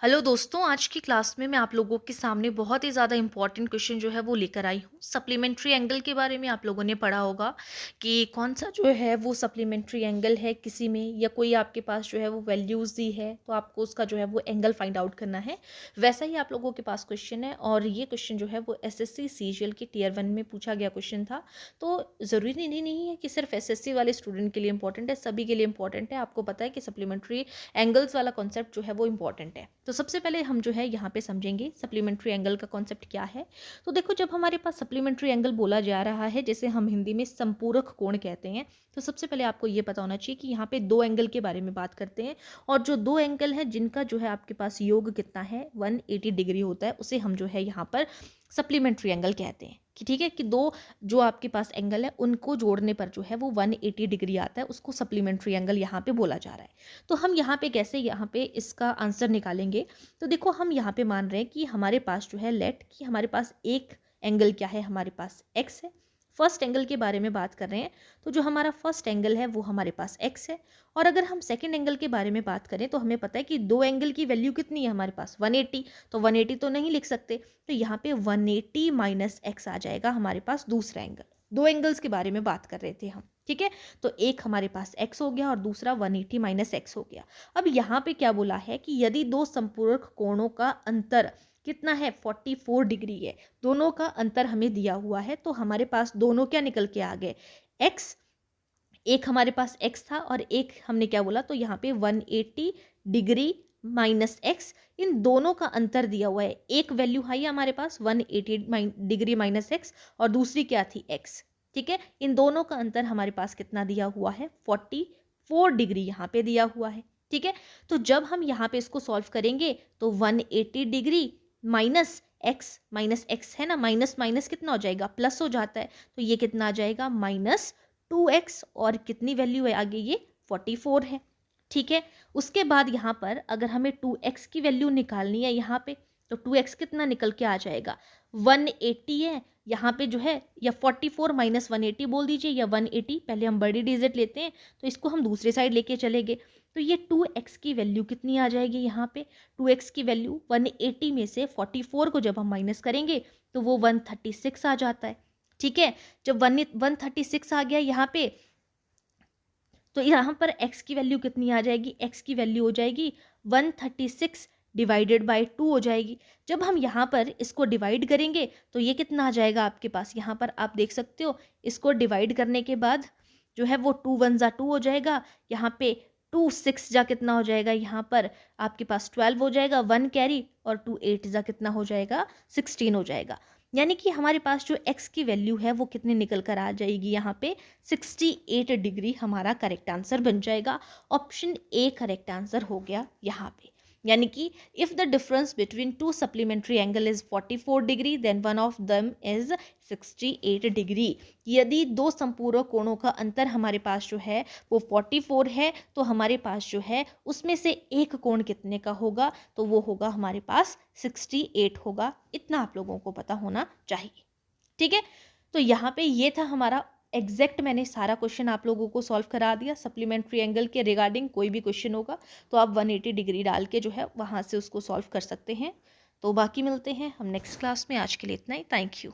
Hello दोस्तों, आज की क्लास में मैं आप लोगों के सामने बहुत ही ज़्यादा इम्पोर्टेंट क्वेश्चन जो है वो लेकर आई हूँ। सप्लीमेंट्री एंगल के बारे में आप लोगों ने पढ़ा होगा कि कौन सा जो है वो सप्लीमेंट्री एंगल है किसी में, या कोई आपके पास जो है वो वैल्यूज़ दी है तो आपको उसका जो है वो एंगल फाइंड आउट करना है। वैसा ही आप लोगों के पास क्वेश्चन है, और ये क्वेश्चन जो है वो एसएससी सीजीएल के टियर 1 में पूछा गया क्वेश्चन था। तो ज़रूरी नहीं है कि सिर्फ एसएससी वाले स्टूडेंट के लिए इंपॉर्टेंट है, सभी के लिए इंपॉर्टेंट है। आपको पता है कि सप्लीमेंट्री एंगल्स वाला कॉन्सेप्ट जो है वो इंपॉर्टेंट है। तो सबसे पहले हम जो है यहाँ पे समझेंगे सप्लीमेंट्री एंगल का कॉन्सेप्ट क्या है। तो देखो, जब हमारे पास सप्लीमेंट्री एंगल बोला जा रहा है, जैसे हम हिंदी में संपूरक कोण कहते हैं, तो सबसे पहले आपको ये पता होना चाहिए कि यहाँ पे दो एंगल के बारे में बात करते हैं। और जो दो एंगल है जिनका जो है आपके पास योग कितना है 180 डिग्री होता है, उसे हम जो है यहाँ पर सप्लीमेंट्री एंगल कहते हैं। कि ठीक है कि दो जो आपके पास एंगल है उनको जोड़ने पर जो है वो 180 डिग्री आता है, उसको सप्लीमेंट्री एंगल यहाँ पे बोला जा रहा है। तो हम यहाँ पे कैसे यहाँ पे इसका आंसर निकालेंगे। तो देखो, हम यहाँ पे मान रहे हैं कि हमारे पास जो है लेट कि हमारे पास एक एंगल क्या है, हमारे पास एक्स है। फर्स्ट एंगल के बारे में बात कर रहे हैं, तो जो हमारा फर्स्ट एंगल है वो हमारे पास एक्स है। और अगर हम सेकंड एंगल के बारे में बात करें तो हमें पता है कि दो एंगल की वैल्यू कितनी है हमारे पास 180। तो 180 तो नहीं लिख सकते, तो यहाँ पे 180 माइनस एक्स आ जाएगा हमारे पास दूसरा एंगल। दो एंगल्स के बारे में बात कर रहे थे हम, ठीक है। तो एक हमारे पास x हो गया और दूसरा 180 माइनस एक्स हो गया। अब यहाँ पे क्या बोला है कि यदि दो संपूरक कोणों का अंतर कितना है 44 डिग्री है, दोनों का अंतर हमें दिया हुआ है, तो हमारे पास दोनों क्या निकल के आ गए x। एक हमारे पास x था और एक हमने क्या बोला, तो यहाँ पे 180 डिग्री माइनस एक्स, इन दोनों का अंतर दिया हुआ है। एक वैल्यू है हमारे पास 180 डिग्री माइनस एक्स और दूसरी क्या थी x, ठीक है। इन दोनों का अंतर हमारे पास कितना दिया हुआ है 44 डिग्री यहाँ पे दिया हुआ है, ठीक है। तो जब हम यहाँ पे इसको सॉल्व करेंगे तो 180 डिग्री माइनस एक्स है ना, माइनस माइनस कितना हो जाएगा, प्लस हो जाता है। तो ये कितना आ जाएगा -2x, और कितनी वैल्यू है आगे, ये 44 है, ठीक है। उसके बाद यहाँ पर अगर हमें 2x की वैल्यू निकालनी है यहाँ पे, तो 2x कितना निकल के आ जाएगा 180 है यहाँ पे जो है, या 44 माइनस 180 बोल दीजिए, या 180। पहले हम बड़ी डिजिट लेते हैं तो इसको हम दूसरे साइड लेके चलेंगे। तो ये 2x की वैल्यू कितनी आ जाएगी यहाँ पे, 2x की वैल्यू 180 में से 44 को जब हम माइनस करेंगे तो वो 136 आ जाता है, ठीक है। जब 136 आ गया यहाँ पे, तो यहाँ पर x की वैल्यू कितनी आ जाएगी, x की वैल्यू हो जाएगी 136 डिवाइडेड बाय 2 हो जाएगी। जब हम यहाँ पर इसको डिवाइड करेंगे तो ये कितना आ जाएगा आपके पास, यहाँ पर आप देख सकते हो, इसको डिवाइड करने के बाद जो है वो 2 1 जा 2 हो जाएगा। यहाँ पे 2 6 जा कितना हो जाएगा, यहाँ पर आपके पास 12 हो जाएगा, 1 कैरी, और 2 8 जा कितना हो जाएगा 16 हो जाएगा। यानी कि हमारे पास जो x की वैल्यू है वो कितनी निकल कर आ जाएगी यहाँ पे 68 डिग्री, हमारा करेक्ट आंसर बन जाएगा। ऑप्शन ए करेक्ट आंसर हो गया यहाँ पे। यानी कि if the difference between two supplementary angle is 44 degree then one of them is 68 degree. यदि दो संपूरक कोणों का अंतर हमारे पास जो है वो 44 है, तो हमारे पास जो है उसमें से एक कोण कितने का होगा, तो वो होगा हमारे पास 68 होगा। इतना आप लोगों को पता होना चाहिए, ठीक है। तो यहाँ पे ये था हमारा एग्जैक्ट, मैंने सारा क्वेश्चन आप लोगों को सॉल्व करा दिया। सप्लीमेंट्री एंगल के रिगार्डिंग कोई भी क्वेश्चन होगा तो आप 180 डिग्री डाल के जो है वहाँ से उसको सॉल्व कर सकते हैं। तो बाकी मिलते हैं हम नेक्स्ट क्लास में। आज के लिए इतना ही, थैंक यू।